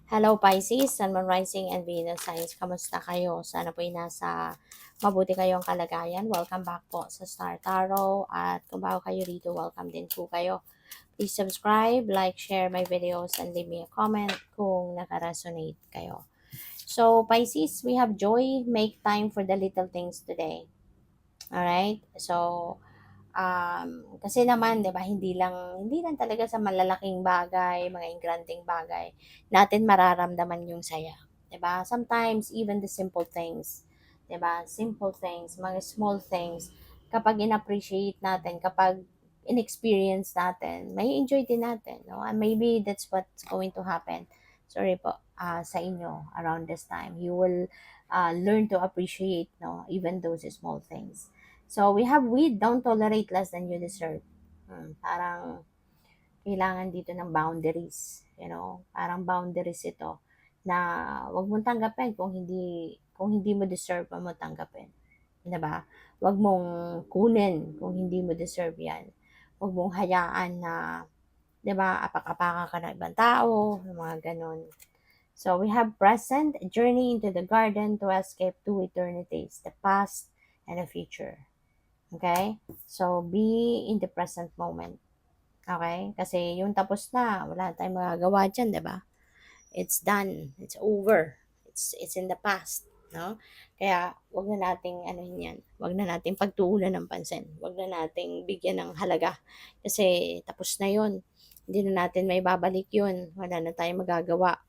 Hello Pisces, Sun, Moon, Rising, and Venus Signs. Kamusta kayo? Sana po ay nasa mabuti kayong kalagayan. Welcome back po sa Star Tarot. At kung bago kayo rito, welcome din po kayo. Please subscribe, like, share my videos, and leave me a comment kung naka-resonate kayo. So Pisces, we have joy. Make time for the little things today. Alright? So, kasi naman 'di ba hindi lang talaga sa malalaking bagay, mga ingrandeng bagay natin mararamdaman yung saya, 'di ba? Sometimes even the simple things, 'di ba? Simple things, mga small things kapag in-appreciate natin, kapag in-experience natin, may enjoy din natin, no? And maybe that's what's going to happen. Sorry po, sa inyo around this time. You will learn to appreciate, no, even those small things. So, we have weed, don't tolerate less than you deserve. Parang kailangan dito ng boundaries, parang boundaries ito na wag mong tanggapin kung hindi mo deserve, wag mo tanggapin, 'di ba? Wag mong kunin kung hindi mo deserve 'yan. Wag mong hayaan na, 'di ba, apak-apakan ka ng ibang tao, yung mga ganon. So we have present, a journey into the garden to escape two eternities, the past and the future. Okay? So, be in the present moment. Okay? Kasi yung tapos na, wala tayong magagawa dyan, di ba? It's done. It's over. It's in the past. No? Kaya, wag na nating, ano yan, wag na nating pagtuunan ng pansin. Wag na nating bigyan ng halaga. Kasi, tapos na yun. Hindi na natin may babalik yun. Wala na tayong magagawa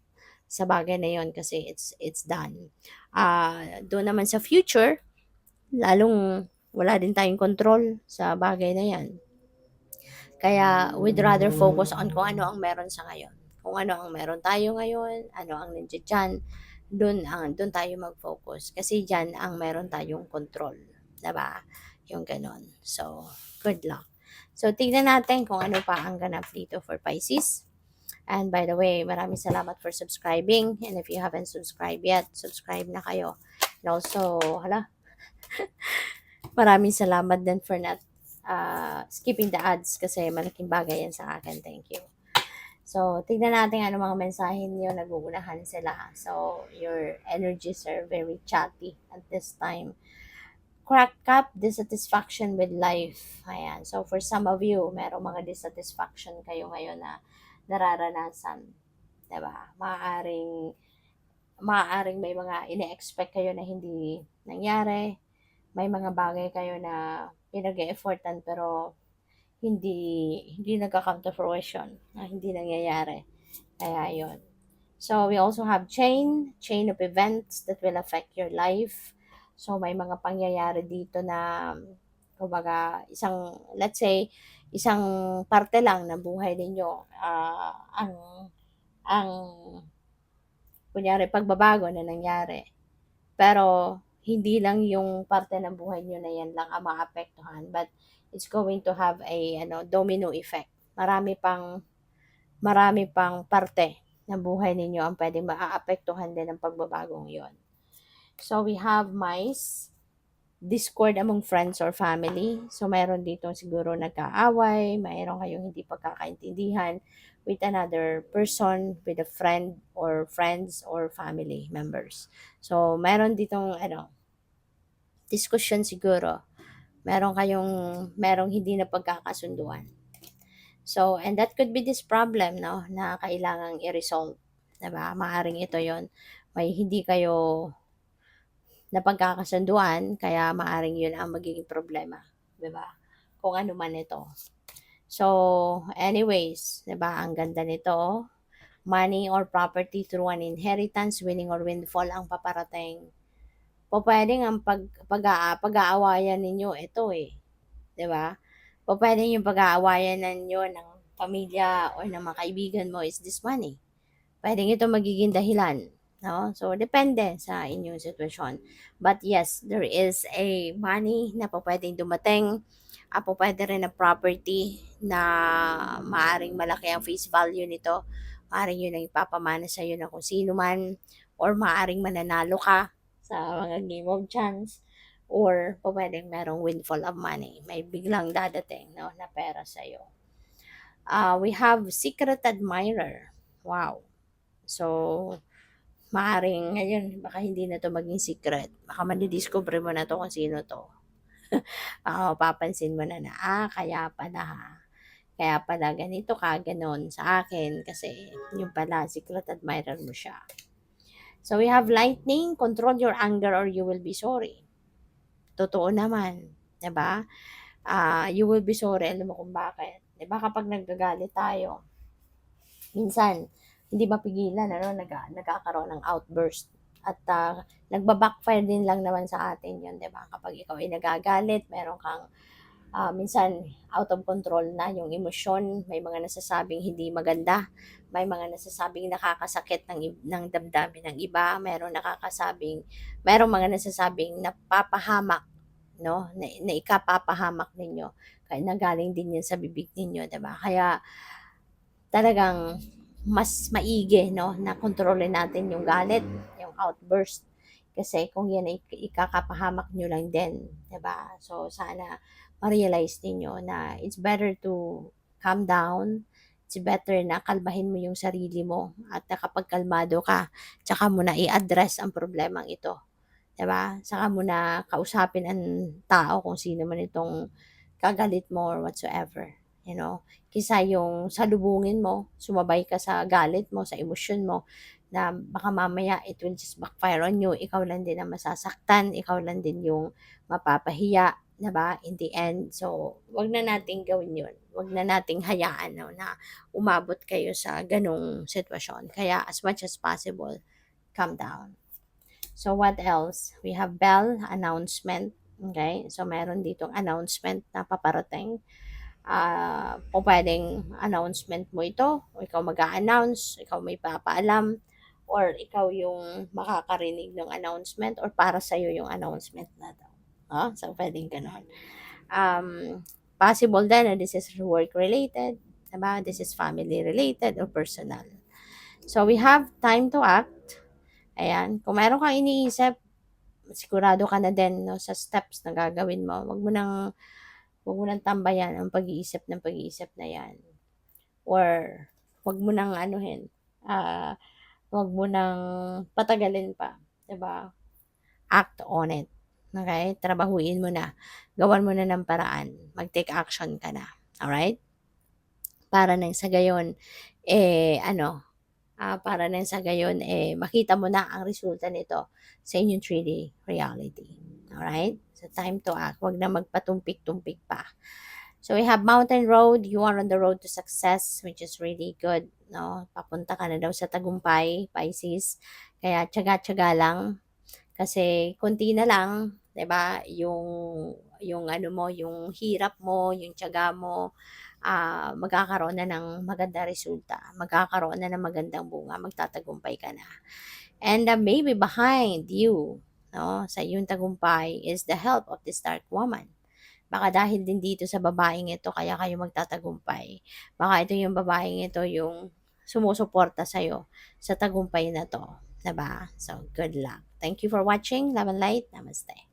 sa bagay na yun kasi it's done. Doon naman sa future, lalong wala din tayong control sa bagay na yan. Kaya we'd rather focus on kung ano ang meron sa ngayon. Kung ano ang meron tayo ngayon, ano ang nandiyan dyan, doon tayo mag-focus. Kasi dyan ang meron tayong control. Diba? Yung ganon. So, good luck. So, tignan natin kung ano pa ang ganap dito for Pisces. And by the way, maraming salamat for subscribing. And if you haven't subscribed yet, subscribe na kayo. And also, maraming salamat din for not skipping the ads kasi malaking bagay yan sa akin. Thank you. So, tignan natin ano mga mensahe niyo, naguunahan sila. So, your energies are very chatty at this time. Crack up dissatisfaction with life. Ayan. So, for some of you, merong mga dissatisfaction kayo ngayon na nararanasan. Diba? Maaaring may mga ine-expect kayo na hindi nangyari. May mga bagay kayo na pinag-e-effortan pero hindi nagka-come to fruition, na hindi nangyayari. Kaya yon. So, we also have chain of events that will affect your life. So, may mga pangyayari dito na, kumbaga, let's say, isang parte lang ng buhay ninyo, ang, kunyari, pagbabago na nangyari. Pero, hindi lang yung parte ng buhay nyo na yan lang ang maapektuhan, but it's going to have a domino effect. Marami pang parte ng buhay ninyo ang pwedeng maaapektuhan din ng pagbabagong yon. So, we have mice, discord among friends or family. So, meron dito siguro nagkaaway, mayroon kayong hindi pagkakaintindihan with another person, with a friend or friends or family members. So, meron ditong discussion siguro. Merong hindi na pagkakasunduan. So, and that could be this problem, no, na kailangang i-resolve. Diba? Maaring ito yon. May hindi kayo na pagkakasunduan, kaya maaring yun ang magiging problema. Diba? Kung ano man ito. So, anyways, diba? Ang ganda nito. Money or property through an inheritance, winning or windfall ang paparating. Pwedeng ang pag-aawayan ninyo ito eh. 'Di ba? Pwedeng yung pag-aawayan ninyo ng pamilya or ng mga kaibigan mo is this money. Pwedeng ito magiging dahilan, no? So depende sa inyong sitwasyon. But yes, there is a money na pwedeng dumating. Pwede rin na property na maaring malaki ang face value nito. Maaring yun ang ipapamana sa iyo ng kung sino man, or maaring mananalo ka sa mga game of chance, or pwedeng merong windfall of money. May biglang dadating, no, na pera sa iyo. We have secret admirer. Wow. So, maaring ngayon, baka hindi na to maging secret. Baka madidiscover mo na to kung sino to. Papansin mo na na, kaya pala. Kaya pala ganito ka, ganon sa akin. Kasi yung pala, secret admirer mo siya. So, we have lightning, control your anger or you will be sorry. Totoo naman. 'Di ba? You will be sorry. Alam mo kung bakit. 'Di ba kapag nagagalit tayo, minsan, hindi mapigilan, ano, nagkakaroon ng outburst. At nagba-backfire din lang naman sa atin yun, 'di ba? Kapag ikaw ay nagagalit, meron kang minsan out of control na yung emosyon, may mga nasasabing hindi maganda, may mga nasasabing nakakasakit ng damdamin ng iba, merong mga nasasabing napapahamak, no? Na ikapapahamak ninyo. Kaya nagaling din yan sa bibig ninyo, 'di ba? Kaya talagang mas maigi, no, na kontrolin natin yung galit, yung outburst. Kasi kung yan ay ikakapahamak nyo lang din, 'di ba? So, sana ma-realize ninyo na it's better to calm down. It's better na kalmahin mo yung sarili mo at kapag kalmado ka, tsaka mo na i-address ang problemang ito. 'Di ba? Saka mo na kausapin ang tao kung sino man itong kagalit mo or whatsoever. You know, kisa yung salubungin mo, sumabay ka sa galit mo, sa emosyon mo, na baka mamaya it will just backfire on you. Ikaw lang din ang masasaktan, ikaw lang din yung mapapahiya, 'di ba? In the end. So, wag na nating gawin 'yun. Wag na nating hayaan, no, na umabot kayo sa ganong sitwasyon. Kaya as much as possible, calm down. So, what else? We have bell announcement. Okay? So, meron ditong announcement na paparating. Kung pwedeng announcement mo ito, o ikaw mag-a-announce, ikaw may papaalam, or ikaw yung makakarinig ng announcement, or para sa'yo yung announcement na to. So, pwedeng ganon. Possible din na this is work-related, diba? This is family-related or personal. So, we have time to act. Ayan. Kung meron kang iniisip, sigurado ka na din, no, sa steps na gagawin mo. Wag mo nang tambayan ang pag-iisip na yan. Or, wag mo nang anuhin, wag mo nang patagalin pa. 'Di ba? Act on it. Okay? Trabahuin mo na. Gawan mo na ng paraan. Mag-take action ka na. Alright? Para nang sa gayon, para nang sa gayon, makita mo na ang resulta nito sa inyong 3D reality. Alright? So, time to act. Huwag na magpatumpik-tumpik pa. So, we have mountain road. You are on the road to success, which is really good. No? Papunta ka na daw sa tagumpay, Pisces. Kaya, tiyaga-tiyaga lang. Kasi, konti na lang, 'di ba? Yung ano mo, yung hirap mo, yung tiyaga mo, magkakaroon na ng maganda resulta. Magkakaroon na ng magandang bunga. Magtatagumpay ka na. And maybe behind you, no, sa iyong tagumpay is the help of this dark woman. Baka dahil din dito sa babaeng ito kaya kayo magtatagumpay. Baka ito yung babaeng ito yung sumusuporta sa'yo sa tagumpay na to. Diba? So, good luck. Thank you for watching. Love and light. Namaste.